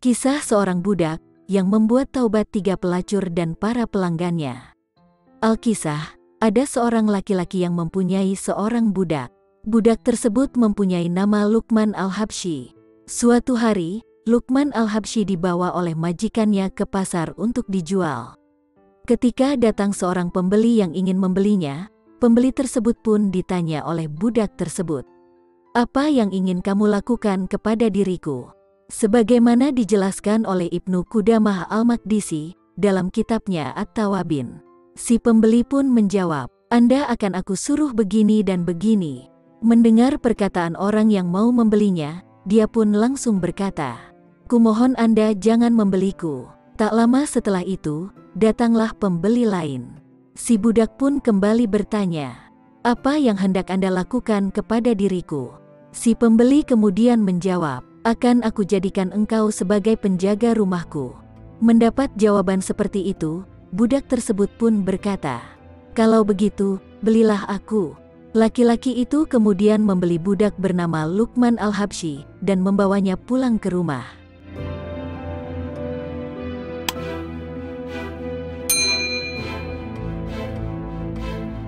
Kisah seorang budak yang membuat taubat 3 pelacur dan para pelanggannya. Alkisah, ada seorang laki-laki yang mempunyai seorang budak. Budak tersebut mempunyai nama Luqman Al-Habsyi. Suatu hari, Luqman Al-Habsyi dibawa oleh majikannya ke pasar untuk dijual. Ketika datang seorang pembeli yang ingin membelinya, pembeli tersebut pun ditanya oleh budak tersebut, "Apa yang ingin kamu lakukan kepada diriku?" Sebagaimana dijelaskan oleh Ibnu Qudamah Al-Maqdisi dalam kitabnya At-Tawabin. Si pembeli pun menjawab, "Anda akan aku suruh begini dan begini." Mendengar perkataan orang yang mau membelinya, dia pun langsung berkata, "Kumohon Anda jangan membeliku." Tak lama setelah itu, datanglah pembeli lain. Si budak pun kembali bertanya, "Apa yang hendak Anda lakukan kepada diriku?" Si pembeli kemudian menjawab, "Akan aku jadikan engkau sebagai penjaga rumahku." Mendapat jawaban seperti itu, budak tersebut pun berkata, "Kalau begitu, belilah aku." Laki-laki itu kemudian membeli budak bernama Luqman Al-Habsyi dan membawanya pulang ke rumah.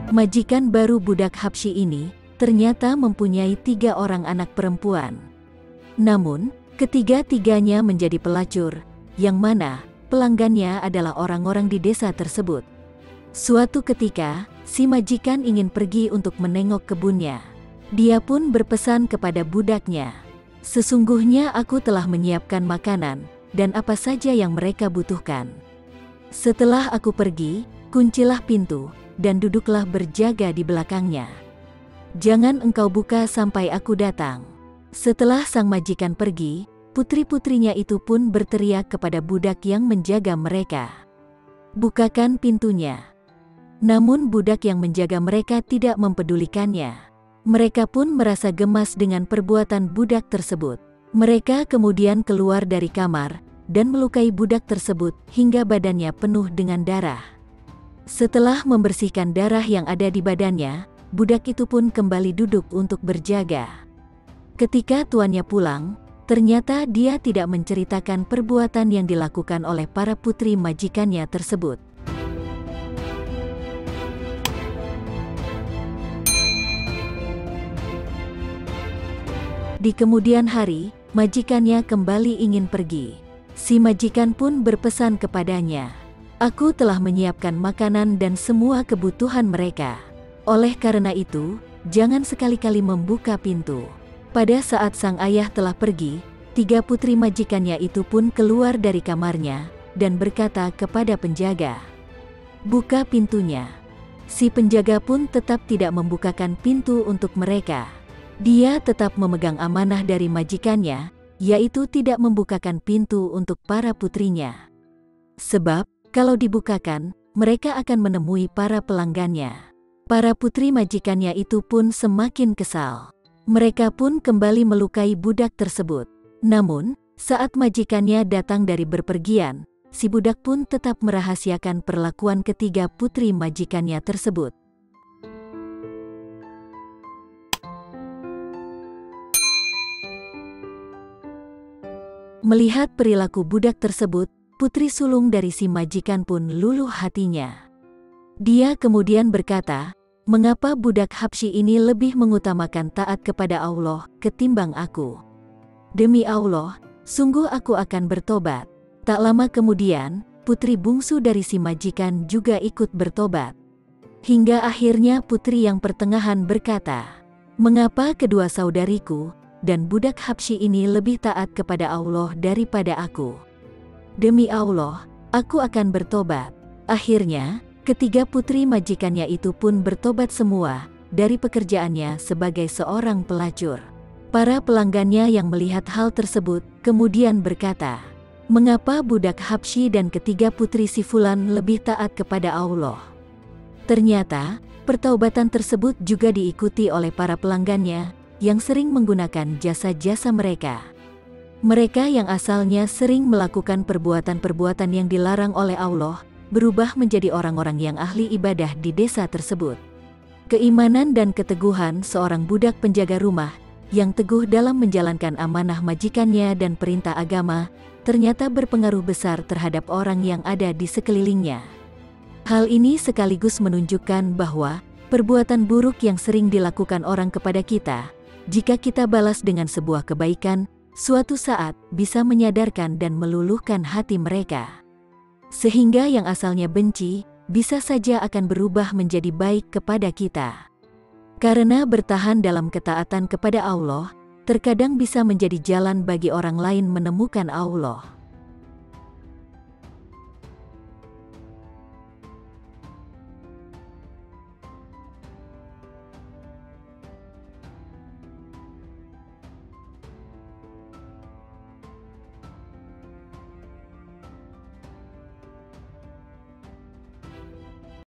Majikan baru budak Habsyi ini ternyata mempunyai 3 orang anak perempuan. Namun, ketiga-tiganya menjadi pelacur, yang mana pelanggannya adalah orang-orang di desa tersebut. Suatu ketika, si majikan ingin pergi untuk menengok kebunnya. Dia pun berpesan kepada budaknya, "Sesungguhnya aku telah menyiapkan makanan dan apa saja yang mereka butuhkan. Setelah aku pergi, kuncilah pintu dan duduklah berjaga di belakangnya. Jangan engkau buka sampai aku datang." Setelah sang majikan pergi, putri-putrinya itu pun berteriak kepada budak yang menjaga mereka, "Bukakan pintunya." Namun budak yang menjaga mereka tidak mempedulikannya. Mereka pun merasa gemas dengan perbuatan budak tersebut. Mereka kemudian keluar dari kamar dan melukai budak tersebut hingga badannya penuh dengan darah. Setelah membersihkan darah yang ada di badannya, budak itu pun kembali duduk untuk berjaga. Ketika tuannya pulang, ternyata dia tidak menceritakan perbuatan yang dilakukan oleh para putri majikannya tersebut. Di kemudian hari, majikannya kembali ingin pergi. Si majikan pun berpesan kepadanya, "Aku telah menyiapkan makanan dan semua kebutuhan mereka. Oleh karena itu, jangan sekali-kali membuka pintu." Pada saat sang ayah telah pergi, 3 putri majikannya itu pun keluar dari kamarnya dan berkata kepada penjaga, "Buka pintunya." Si penjaga pun tetap tidak membukakan pintu untuk mereka. Dia tetap memegang amanah dari majikannya, yaitu tidak membukakan pintu untuk para putrinya. Sebab, kalau dibukakan, mereka akan menemui para pelanggannya. Para putri majikannya itu pun semakin kesal. Mereka pun kembali melukai budak tersebut. Namun, saat majikannya datang dari berpergian, si budak pun tetap merahasiakan perlakuan ketiga putri majikannya tersebut. Melihat perilaku budak tersebut, putri sulung dari si majikan pun luluh hatinya. Dia kemudian berkata, "Mengapa budak Habsyi ini lebih mengutamakan taat kepada Allah ketimbang aku? Demi Allah, sungguh aku akan bertobat." Tak lama kemudian, putri bungsu dari si majikan juga ikut bertobat. Hingga akhirnya putri yang pertengahan berkata, "Mengapa kedua saudariku dan budak Habsyi ini lebih taat kepada Allah daripada aku? Demi Allah, aku akan bertobat." Akhirnya, ketiga putri majikannya itu pun bertobat semua dari pekerjaannya sebagai seorang pelacur. Para pelanggannya yang melihat hal tersebut kemudian berkata, "Mengapa budak Habsyi dan ketiga putri si Fulan lebih taat kepada Allah?" Ternyata, pertaubatan tersebut juga diikuti oleh para pelanggannya yang sering menggunakan jasa-jasa mereka. Mereka yang asalnya sering melakukan perbuatan-perbuatan yang dilarang oleh Allah, berubah menjadi orang-orang yang ahli ibadah di desa tersebut. Keimanan dan keteguhan seorang budak penjaga rumah yang teguh dalam menjalankan amanah majikannya dan perintah agama ternyata berpengaruh besar terhadap orang yang ada di sekelilingnya. Hal ini sekaligus menunjukkan bahwa perbuatan buruk yang sering dilakukan orang kepada kita, jika kita balas dengan sebuah kebaikan, suatu saat bisa menyadarkan dan meluluhkan hati mereka. Sehingga yang asalnya benci, bisa saja akan berubah menjadi baik kepada kita. Karena bertahan dalam ketaatan kepada Allah, terkadang bisa menjadi jalan bagi orang lain menemukan Allah.